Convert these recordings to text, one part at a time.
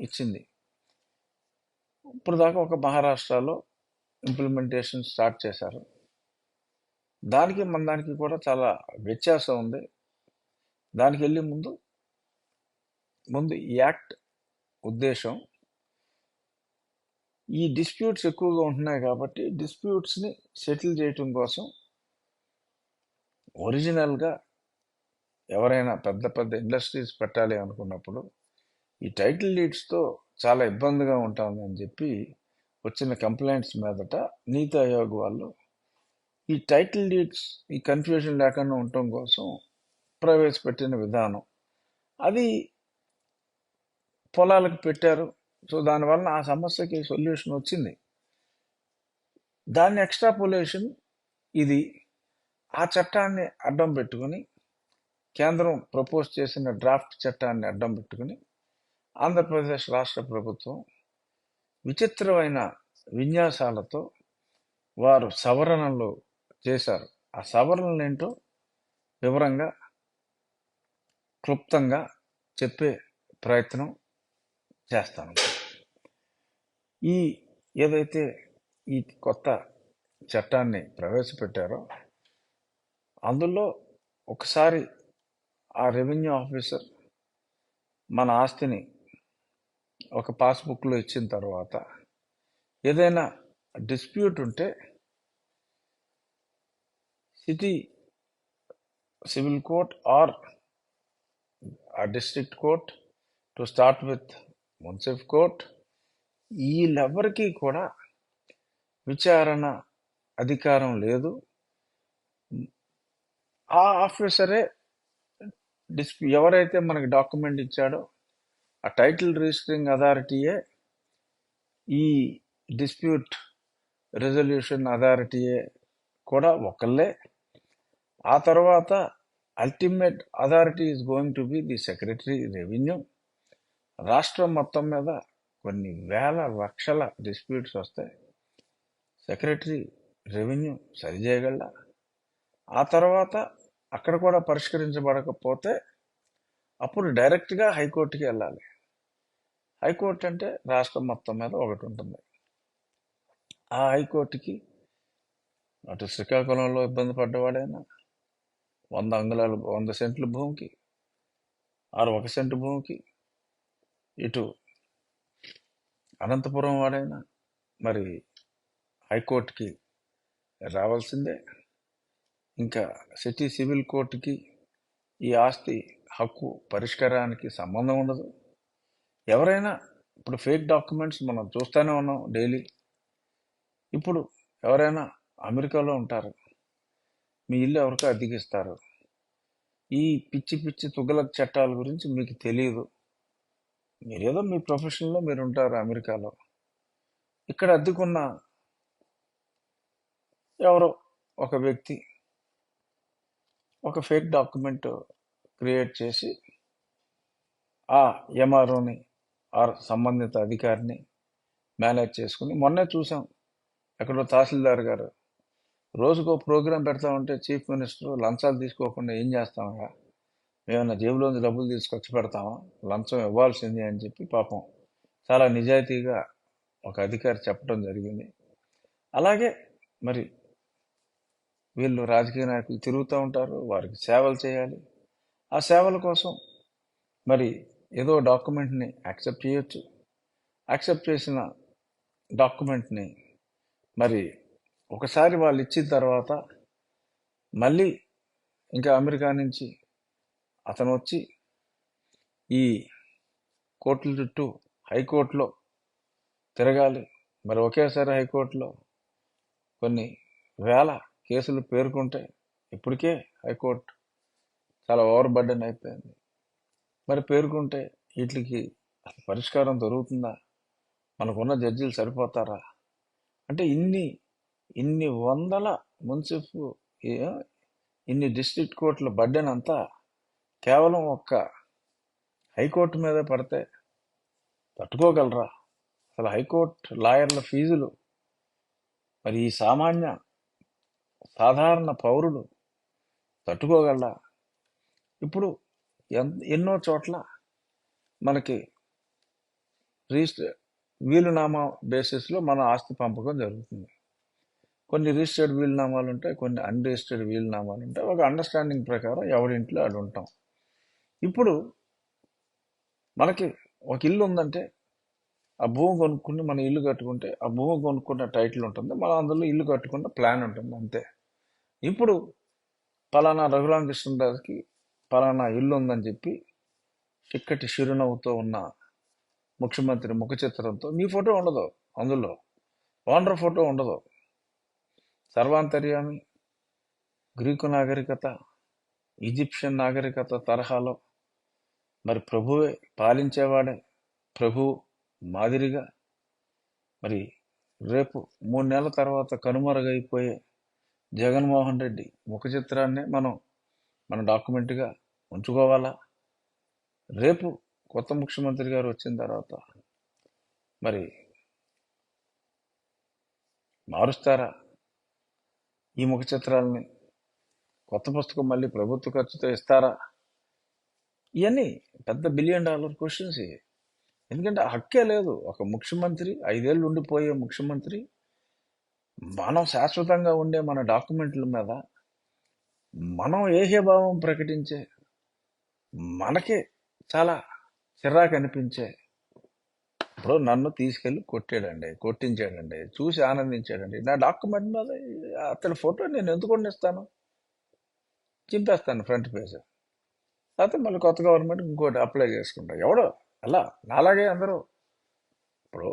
ఇచ్చింది. ఇప్పుడు దాకా ఒక మహారాష్ట్రలో ఇంప్లిమెంటేషన్ స్టార్ట్ చేశారు. దానికి మన దానికి కూడా చాలా వ్యత్యాసం ఉంది. దానికి వెళ్ళే ముందు ఈ యాక్ట్ ఉద్దేశం, ఈ డిస్ప్యూట్స్ ఎక్కువగా ఉంటున్నాయి కాబట్టి డిస్ప్యూట్స్ని సెటిల్ చేయటం కోసం ఒరిజినల్గా ఎవరైనా పెద్ద పెద్ద ఇండస్ట్రీస్ పెట్టాలి అనుకున్నప్పుడు ఈ టైటిల్ డీడ్స్తో చాలా ఇబ్బందిగా ఉంటుందని చెప్పి వచ్చిన కంప్లైంట్స్ మీదట నీతి ఆయోగ్ వాళ్ళు ఈ టైటిల్ డీడ్స్ ఈ కన్ఫ్యూజన్ లేకుండా ఉండటం కోసం ప్రవేశపెట్టిన విధానం. అది పొలాలకు పెట్టారు. సో దానివల్ల ఆ సమస్యకి సొల్యూషన్ వచ్చింది. దాన్ని ఎక్స్ట్రాపులేషన్ ఇది ఆ చట్టాన్ని అడ్డం పెట్టుకుని, కేంద్రం ప్రపోజ్ చేసిన డ్రాఫ్ట్ చట్టాన్ని అడ్డం పెట్టుకుని ఆంధ్రప్రదేశ్ రాష్ట్ర ప్రభుత్వం విచిత్రమైన విన్యాసాలతో వారు సవరణలు చేశారు. ఆ సవరణలు ఏంటో వివరంగా క్లుప్తంగా చెప్పే ప్రయత్నం చేస్తాను. ఏదైతే ఈ కొత్త చట్టాన్ని ప్రవేశపెట్టారో అందులో ఒకసారి ఆ రెవెన్యూ ఆఫీసర్ మన ఆస్తిని ఒక పాస్బుక్లో ఇచ్చిన తర్వాత ఏదైనా డిస్ప్యూట్ ఉంటే సిటీ సివిల్ కోర్ట్ ఆర్ ఆ district court to start with munsif court, వీళ్ళెవ్వరికీ కూడా విచారణ అధికారం లేదు. ఆ ఆఫీసరే ఎవరైతే మనకి డాక్యుమెంట్ ఇచ్చాడో ఆ టైటిల్ రిజిస్టరింగ్ అథారిటీయే ఈ డిస్ప్యూట్ రెజల్యూషన్ అథారిటీయే కూడా ఒకళ్ళే. ఆ తర్వాత ultimate authority is going to be the secretary revenue. రాష్ట్రం మొత్తం మీద కొన్ని వేల లక్షల డిస్ప్యూట్స్ వస్తాయి. సెక్రటరీ రెవెన్యూ సరిచేయగల. ఆ తర్వాత అక్కడ కూడా పరిష్కరించబడకపోతే అప్పుడు డైరెక్ట్గా హైకోర్టుకి వెళ్ళాలి. హైకోర్టు అంటే రాష్ట్రం మొత్తం మీద ఒకటి ఉంటుంది. ఆ హైకోర్టుకి అటు శ్రీకాకుళంలో ఇబ్బంది పడ్డవాడైనా 100 అంగుళాలు 100 సెంట్ల భూమికి ఆరు 1 సెంటు భూమికి, ఇటు అనంతపురం వాడైనా మరి హైకోర్టుకి రావాల్సిందే. ఇంకా సిటీ సివిల్ కోర్టుకి ఈ ఆస్తి హక్కు పరిష్కారానికి సంబంధం ఉండదు. ఎవరైనా ఇప్పుడు ఫేక్ డాక్యుమెంట్స్ మనం చూస్తూనే ఉన్నాం డైలీ. ఇప్పుడు ఎవరైనా అమెరికాలో ఉంటారు, మీ ఇల్లు ఎవరికో అద్దెకిస్తారు. ఈ పిచ్చి పిచ్చి తుగ్గలక్ చట్టాల గురించి మీకు తెలియదు. మీరేదో మీ ప్రొఫెషన్లో మీరు ఉంటారు అమెరికాలో. ఇక్కడ అద్దెకున్న ఎవరో ఒక వ్యక్తి ఒక ఫేక్ డాక్యుమెంట్ క్రియేట్ చేసి ఆ ఎంఆర్ఓని ఆర్ సంబంధిత అధికారిని మేనేజ్ చేసుకుని, మొన్నే చూసాం ఎక్కడో తహసీల్దార్ గారు రోజుకో ప్రోగ్రాం పెడతా ఉంటే చీఫ్ మినిస్టర్ లంచాలు తీసుకోకుండా ఏం చేస్తామా, మేమన్నా జేబులోంచి డబ్బులు తీసుకొచ్చి పెడతామా, లంచం ఇవ్వాల్సిందే అని చెప్పి పాపం చాలా నిజాయితీగా ఒక అధికారి చెప్పడం జరిగింది. అలాగే మరి వీళ్ళు రాజకీయ నాయకులు తిరుగుతూ ఉంటారు, వారికి సేవలు చేయాలి. ఆ సేవల కోసం మరి ఏదో డాక్యుమెంట్ని యాక్సెప్ట్ చేయొచ్చు. యాక్సెప్ట్ చేసిన డాక్యుమెంట్ని మరి ఒకసారి వాళ్ళు ఇచ్చిన తర్వాత మళ్ళీ ఇంకా అమెరికా నుంచి అతను వచ్చి ఈ కోర్టుల చుట్టూ హైకోర్టులో తిరగాలి. మరి ఒకేసారి హైకోర్టులో కొన్ని వేల కేసులు పేర్కొంటే ఇప్పటికే హైకోర్టు చాలా ఓవర్ బర్డెన్ అయిపోయింది. మరి పేర్కొంటే వీటికి పరిష్కారం దొరుకుతుందా? మనకున్న జడ్జీలు సరిపోతారా? అంటే ఇన్ని వందల మున్సిఫ్ ఇన్ని డిస్ట్రిక్ట్ కోర్టుల బర్డెన్ అంతా కేవలం ఒక్క హైకోర్టు మీద పడితే తట్టుకోగలరా? అసలు హైకోర్టు లాయర్ల ఫీజులు మరి ఈ సాధారణ పౌరులు తట్టుకోగలరా? ఇప్పుడు ఎన్నో చోట్ల మనకి రిజిస్టర్ వీలునామా బేసిస్లో మన ఆస్తి పంపకం జరుగుతుంది. కొన్ని రిజిస్టర్డ్ వీలునామాలు ఉంటాయి, కొన్ని అన్రిజిస్టర్డ్ వీలునామాలు ఉంటాయి. ఒక అండర్స్టాండింగ్ ప్రకారం ఎవరింట్లో అది ఉంటాం. ఇప్పుడు మనకి ఒక ఇల్లు ఉందంటే ఆ భూమి కొనుక్కుని మనం ఇల్లు కట్టుకుంటే ఆ భూమి కొనుక్కున్న టైటిల్ ఉంటుంది, మనం అందులో ఇల్లు కట్టుకున్న ప్లాన్ ఉంటుంది, అంతే. ఇప్పుడు పలానా రఘురామకృష్ణరాజుకి పలానా ఇల్లు ఉందని చెప్పి చిక్కటి చిరునవ్వుతో ఉన్న ముఖ్యమంత్రి ముఖ చిత్రంతో మీ ఫోటో ఉండదు, అందులో ఓనర్ ఫోటో ఉండదు. సర్వాంతర్యామి, గ్రీకు నాగరికత, ఈజిప్షియన్ నాగరికత తరహాలో మరి ప్రభువే పాలించేవాడే ప్రభు మాదిరిగా మరి రేపు 3 నెలల తర్వాత కనుమరుగైపోయే జగన్మోహన్ రెడ్డి ముఖ చిత్రాన్నే మనం మన డాక్యుమెంట్గా ఉంచుకోవాలా? రేపు కొత్త ముఖ్యమంత్రి గారు వచ్చిన తర్వాత మరి మారుస్తారా ఈ ముఖ చిత్రాలని? కొత్త పుస్తకం మళ్ళీ ప్రభుత్వ ఖర్చుతో ఇస్తారా? ఇవన్నీ పెద్ద $1 బిలియన్ క్వశ్చన్స్ ఇవి. ఎందుకంటే హక్కే లేదు. ఒక ముఖ్యమంత్రి 5 ఏళ్ళు ఉండిపోయే ముఖ్యమంత్రి మనం శాశ్వతంగా ఉండే మన డాక్యుమెంట్ల మీద మనం ఏహ్యభావం ప్రకటించే, మనకే చాలా చిరాకు అనిపించే, ఇప్పుడు నన్ను తీసుకెళ్ళి కొట్టించాడండి, చూసి ఆనందించాడండి, నా డాక్యుమెంట్ మీద అతని ఫోటో నేను ఎందుకు ఇస్తాను? చింపేస్తాను ఫ్రంట్ పేజ్. లేకపోతే మళ్ళీ కొత్త గవర్నమెంట్ ఇంకోటి అప్లై చేసుకుంటా. ఎవడో అలా నాలాగే అందరూ ఇప్పుడు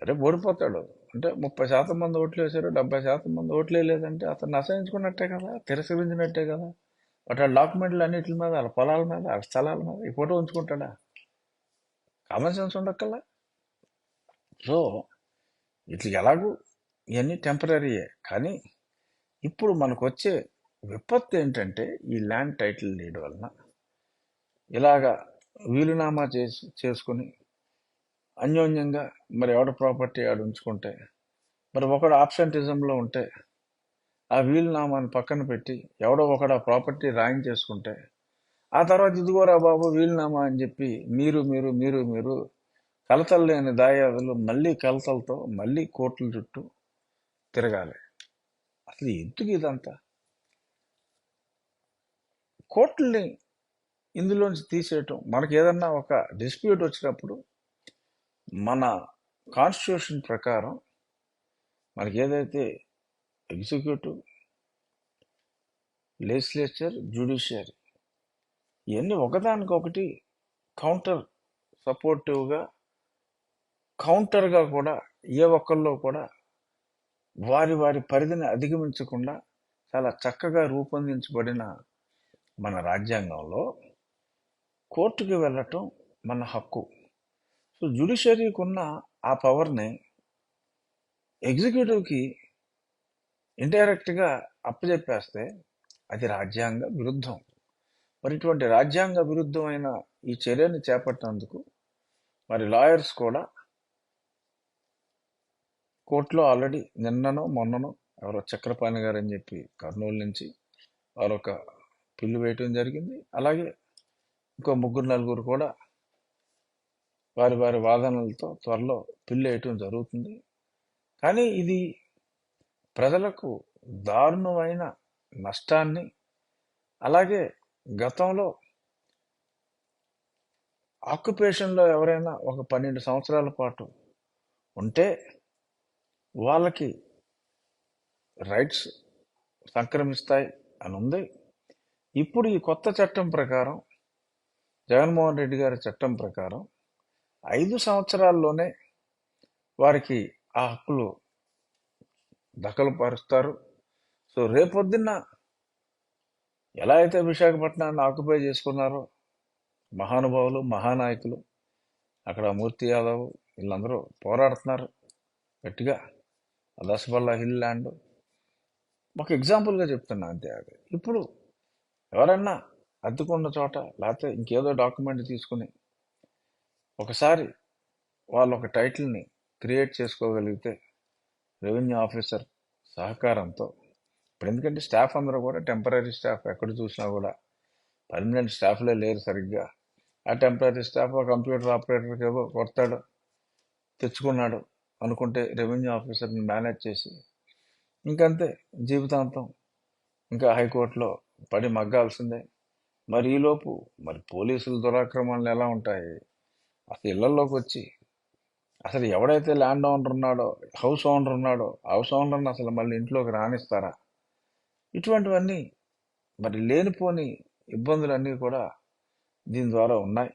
రేపు ఓడిపోతాడు అంటే 30% మంది ఓట్లు వేశారు, 70% మంది ఓట్లు వేయలేదంటే అతను అసహించుకున్నట్టే కదా, తిరస్కరించినట్టే కదా. బట్ ఆ డాక్యుమెంట్లు అన్నిటి మీద, వాళ్ళ పొలాల మీద, వాళ్ళ స్థలాల మీద ఈ ఫోటో ఉంచుకుంటాడా? కామన్ సెన్స్ ఉండక్కల్లా. సో ఇట్లా ఎలాగూ ఇవన్నీ టెంపరీయే. కానీ ఇప్పుడు మనకు వచ్చే విపత్తు ఏంటంటే ఈ ల్యాండ్ టైటిల్ డీడ్ వలన ఇలాగా వీలునామా చేసుకుని అన్యోన్యంగా మరి ఎవడ ప్రాపర్టీ ఆడు ఉంచుకుంటే, మరి ఒకడు ఆబ్సెంటిజంలో ఉంటే ఆ వీలునామాని పక్కన పెట్టి ఎవడో ఒకడు ఆ ప్రాపర్టీ రాయించేసుకుంటే ఆ తర్వాత ఇదిగోరా బాబు వీలునామా అని చెప్పి మీరు మీరు మీరు మీరు కలతలు లేని దాయాదులు మళ్ళీ కలతలతో మళ్ళీ కోర్టుల చుట్టూ తిరగాలి. అసలు ఎందుకు ఇదంతా? కోర్టుల్ని ఇందులోంచి తీసేయటం, మనకి ఏదన్నా ఒక డిస్ప్యూట్ వచ్చినప్పుడు మన కాన్స్టిట్యూషన్ ప్రకారం మనకి ఏదైతే ఎగ్జిక్యూటివ్, లెజిస్లేచర్, జ్యుడిషియరీ ఇవన్నీ ఒకదానికొకటి కౌంటర్ సపోర్టివ్గా, కౌంటర్గా కూడా ఏ ఒక్కరిలో కూడా వారి వారి పరిధిని అధిగమించకుండా చాలా చక్కగా రూపొందించబడిన మన రాజ్యాంగంలో కోర్టుకి వెళ్ళటం మన హక్కు. సో జ్యుడిషియరీకి ఉన్న ఆ పవర్ని ఎగ్జిక్యూటివ్కి ఇండైరెక్ట్గా అప్పచెప్పేస్తే అది రాజ్యాంగ విరుద్ధం. మరి ఇటువంటి రాజ్యాంగ విరుద్ధమైన ఈ చర్యని చేపట్టినందుకు మరి లాయర్స్ కూడా కోర్టులో ఆల్రెడీ నిన్ననో మొన్ననో ఎవరో చక్రపాణి గారు అని చెప్పి కర్నూలు నుంచి వారు ఒక పిల్లు వేయటం జరిగింది. అలాగే ఇంకో 3-4 కూడా వారి వారి వాదనలతో త్వరలో పిల్లు వేయటం జరుగుతుంది. కానీ ఇది ప్రజలకు దారుణమైన నష్టాన్ని, అలాగే గతంలో ఆక్యుపేషన్లో ఎవరైనా ఒక 12 సంవత్సరాల పాటు ఉంటే వాళ్ళకి రైట్స్ సంక్రమిస్తాయి అని ఉంది. ఇప్పుడు ఈ కొత్త చట్టం ప్రకారం, జగన్మోహన్ రెడ్డి గారి చట్టం ప్రకారం 5 సంవత్సరాల్లోనే వారికి ఆ హక్కులు దఖలు పరుస్తారు. సో రేపొద్దున్న ఎలా అయితే విశాఖపట్నాన్ని ఆక్యుపై చేసుకున్నారో మహానుభావులు, మహానాయకులు, అక్కడ మూర్తి యాదవ్ వీళ్ళందరూ పోరాడుతున్నారు గట్టిగా. దసబల్లా హిల్ ల్యాండ్ ఒక ఎగ్జాంపుల్గా చెప్తున్నా అంతే. అది ఇప్పుడు ఎవరన్నా అద్దుకున్న చోట లేకపోతే ఇంకేదో డాక్యుమెంట్ తీసుకుని ఒకసారి వాళ్ళు ఒక టైటిల్ని క్రియేట్ చేసుకోగలిగితే రెవెన్యూ ఆఫీసర్ సహకారంతో, ఇప్పుడు ఎందుకంటే స్టాఫ్ అందరూ కూడా టెంపరీ స్టాఫ్, ఎక్కడ చూసినా కూడా పర్మనెంట్ స్టాఫ్లే లేరు సరిగ్గా. ఆ టెంపరీ స్టాఫ్ ఆ కంప్యూటర్ ఆపరేటర్కి ఏదో కొడతాడు, తెచ్చుకున్నాడు అనుకుంటే రెవెన్యూ ఆఫీసర్ని మేనేజ్ చేసి ఇంకంతే జీవితాంతం ఇంకా హైకోర్టులో పడి మగ్గాల్సిందే. మరి ఈలోపు మరి పోలీసుల దురాక్రమణలు ఎలా ఉంటాయి? అసలు ఇళ్లలోకి వచ్చి అసలు ఎవడైతే ల్యాండ్ ఓనర్ ఉన్నాడో, హౌస్ ఓనర్ని అసలు మళ్ళీ ఇంట్లోకి రానిస్తారా? ఇటువంటివన్నీ మరి లేనిపోని ఇబ్బందులన్నీ కూడా దీని ద్వారా ఉన్నాయి.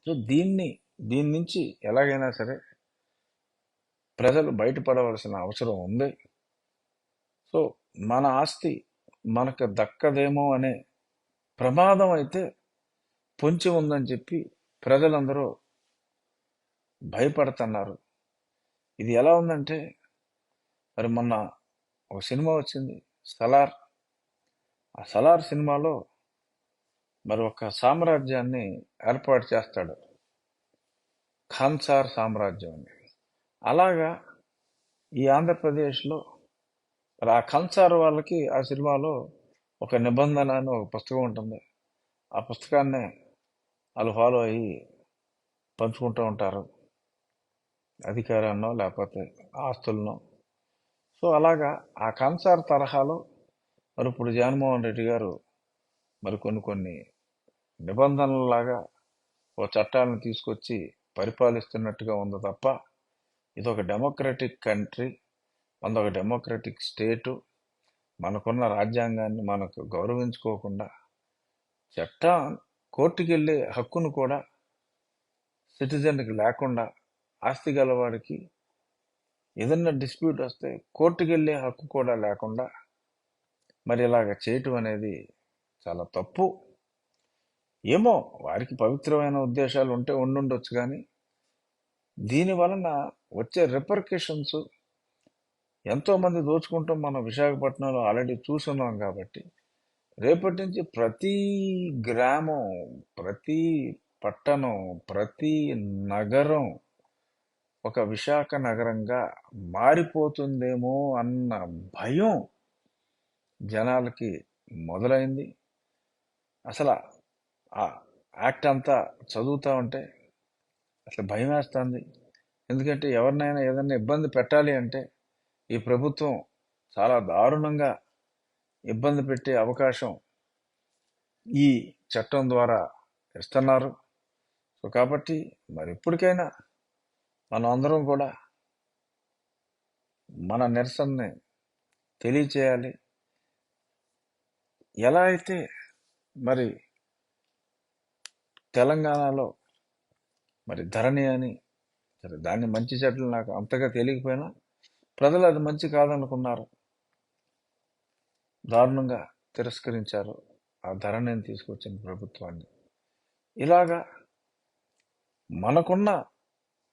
సో దీని నుంచి ఎలాగైనా సరే ప్రజలు బయటపడవలసిన అవసరం ఉంది. సో మన ఆస్తి మనకు దక్కదేమో అనే ప్రమాదం అయితే పొంచి ఉందని చెప్పి ప్రజలందరూ భయపడుతున్నారు. ఇది ఎలా ఉందంటే మరి మొన్న ఒక సినిమా వచ్చింది సలార్. ఆ సలార్ సినిమాలో మరి ఒక సామ్రాజ్యాన్ని ఏర్పాటు చేస్తాడు, ఖాన్సార్ సామ్రాజ్యం అని. అలాగా ఈ ఆంధ్రప్రదేశ్లో మరి ఆ ఖాన్సార్ వాళ్ళకి ఆ సినిమాలో ఒక నిబంధన అని ఒక పుస్తకం ఉంటుంది. ఆ పుస్తకాన్ని వాళ్ళు ఫాలో అయ్యి పంచుకుంటూ ఉంటారు, అధికారాన్నో లేకపోతే ఆస్తులను. సో అలాగా ఆ ఖాన్సార్ తరహాలో మరి ఇప్పుడు జగన్మోహన్ రెడ్డి గారు మరి కొన్ని నిబంధనలలాగా ఓ చట్టాలను తీసుకొచ్చి పరిపాలిస్తున్నట్టుగా ఉంది తప్ప ఇది ఒక డెమోక్రటిక్ కంట్రీ, మనదొక డెమోక్రటిక్ స్టేటు. మనకున్న రాజ్యాంగాన్ని మనకు గౌరవించుకోకుండా చట్టం కోర్టుకి వెళ్ళే హక్కును కూడా సిటిజన్కి లేకుండా, ఆస్తి గలవాడికి ఏదన్నా డిస్ప్యూట్ వస్తే కోర్టుకి వెళ్ళే హక్కు కూడా లేకుండా మరి ఇలాగ చేయటం అనేది చాలా తప్పు. ఏమో వారికి పవిత్రమైన ఉద్దేశాలు ఉంటే ఉండుండొచ్చు, కానీ దీని వలన వచ్చే రిపర్కషన్స్ ఎంతో మంది దోచుకుంటాం మనం విశాఖపట్నంలో ఆల్రెడీ చూస్తున్నాం. కాబట్టి రేపటి నుంచి ప్రతి గ్రామం, ప్రతి పట్టణం, ప్రతి నగరం ఒక విశాఖ నగరంగా మారిపోతుందేమో అన్న భయం జనాలకి మొదలైంది. అసలు ఆ యాక్ట్ అంతా చదువుతా ఉంటే అసలు భయం వేస్తుంది. ఎందుకంటే ఎవరినైనా ఏదైనా ఇబ్బంది పెట్టాలి అంటే ఈ ప్రభుత్వం చాలా దారుణంగా ఇబ్బంది పెట్టే అవకాశం ఈ చట్టం ద్వారా ఇస్తున్నారు. సో కాబట్టి మరి ఇప్పటికైనా మనం అందరం కూడా మన నిరసనని తెలియచేయాలి. ఎలా అయితే మరి తెలంగాణలో మరి ధరణి అని, సరే దాన్ని మంచి చెట్లు నాకు అంతగా తెలియకపోయినా ప్రజలు అది మంచి కాదనుకున్నారు, దారుణంగా తిరస్కరించారు ఆ ధరణిని తీసుకొచ్చిన ప్రభుత్వాన్ని. ఇలాగా మనకున్న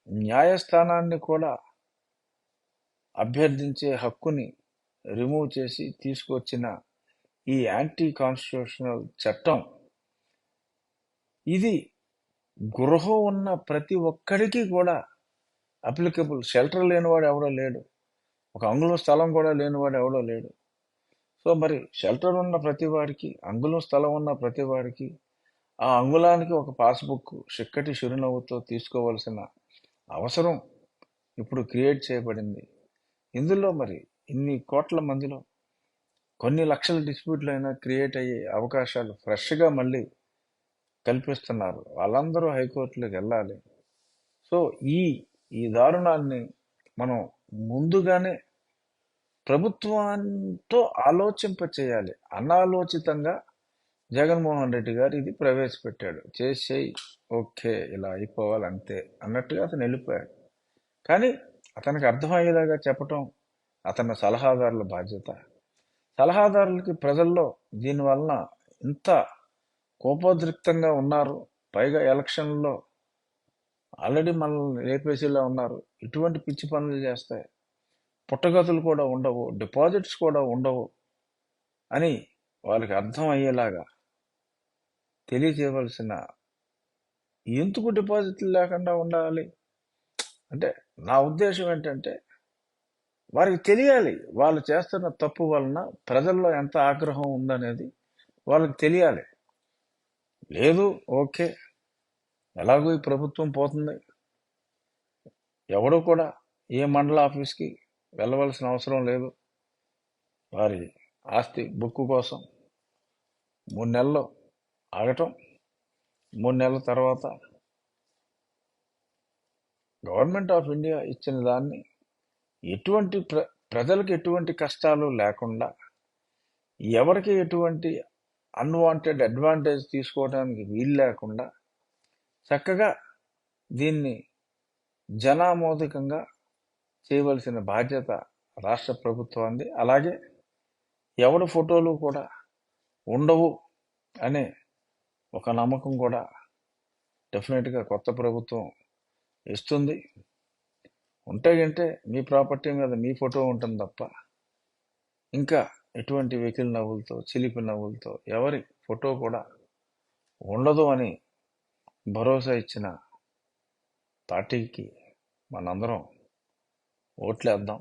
న్యాయస్థానాన్ని కూడా అభ్యర్థించే హక్కుని రిమూవ్ చేసి తీసుకొచ్చిన ఈ యాంటీ కాన్స్టిట్యూషనల్ చట్టం, ఇది గృహం ఉన్న ప్రతి ఒక్కడికి కూడా అప్లికబుల్. షెల్టర్ లేనివాడు ఎవడో లేడు, ఒక అంగుళం స్థలం కూడా లేనివాడు ఎవడో లేడు. సో మరి షెల్టర్ ఉన్న ప్రతి వాడికి, అంగుళం స్థలం ఉన్న ప్రతి వాడికి ఆ అంగుళానికి ఒక పాస్బుక్ చిక్కటి చిరునవ్వుతో తీసుకోవాల్సిన అవసరం ఇప్పుడు క్రియేట్ చేయబడింది. ఇందులో మరి ఇన్ని కోట్ల మందిలో కొన్ని లక్షల డిస్ప్యూట్లు అయినా క్రియేట్ అయ్యే అవకాశాలు ఫ్రెష్గా మళ్ళీ కల్పిస్తున్నారు. వాళ్ళందరూ హైకోర్టులకు వెళ్ళాలి. సో ఈ దారుణాన్ని మనం ముందుగానే ప్రభుత్వంతో ఆలోచింప చేయాలి. అనాలోచితంగా జగన్మోహన్ రెడ్డి గారు ఇది ప్రవేశపెట్టాడు, చేసేయి ఓకే ఇలా అయిపోవాలి అంతే అన్నట్టుగా అతను వెళ్ళిపోయాడు. కానీ అతనికి అర్థమయ్యేలాగా చెప్పటం అతని సలహాదారుల బాధ్యత. సలహాదారులకి ప్రజల్లో దీనివలన ఇంత కోపోద్రిక్తంగా ఉన్నారు. పైగా ఎలక్షన్లో ఆల్రెడీ మనల్ని లేపేసేలా ఉన్నారు. ఇటువంటి పిచ్చి పనులు చేస్తే పుట్టగతులు కూడా ఉండవు, డిపాజిట్స్ కూడా ఉండవు అని వాళ్ళకి అర్థం అయ్యేలాగా తెలియజేయవలసిన. ఎందుకు డిపాజిట్లు లేకుండా ఉండాలి అంటే నా ఉద్దేశం ఏంటంటే వారికి తెలియాలి, వాళ్ళు చేస్తున్న తప్పు వలన ప్రజల్లో ఎంత ఆగ్రహం ఉందనేది వాళ్ళకి తెలియాలి. లేదు, ఓకే, ఎలాగో ఈ ప్రభుత్వం పోతుంది, ఎవడు కూడా ఏ మండల ఆఫీస్కి వెళ్ళవలసిన అవసరం లేదు, వారి ఆస్తి బుక్ కోసం 3 నెలలు ఆగటం, 3 నెలల తర్వాత గవర్నమెంట్ ఆఫ్ ఇండియా ఇచ్చిన దాన్ని ఎటువంటి ప్రజలకు ఎటువంటి కష్టాలు లేకుండా, ఎవరికి ఎటువంటి అన్వాంటెడ్ అడ్వాంటేజ్ తీసుకోవడానికి వీలు లేకుండా చక్కగా దీన్ని జనామోదకంగా చేయవలసిన బాధ్యత రాష్ట్ర ప్రభుత్వాన్ని. అలాగే ఎవరి ఫోటోలు కూడా ఉండవు అనే ఒక నమ్మకం కూడా డెఫినెట్గా కొత్త ప్రభుత్వం ఇస్తుంది. ఉంటే మీ ప్రాపర్టీ మీద మీ ఫోటో ఉంటుంది తప్ప ఇంకా ఎటువంటి వెకిలి నవ్వులతో, చిలిపి నవ్వులతో ఎవరి ఫోటో కూడా ఉండదు అని భరోసా ఇచ్చిన పార్టీకి మనందరం ఓట్లేద్దాం.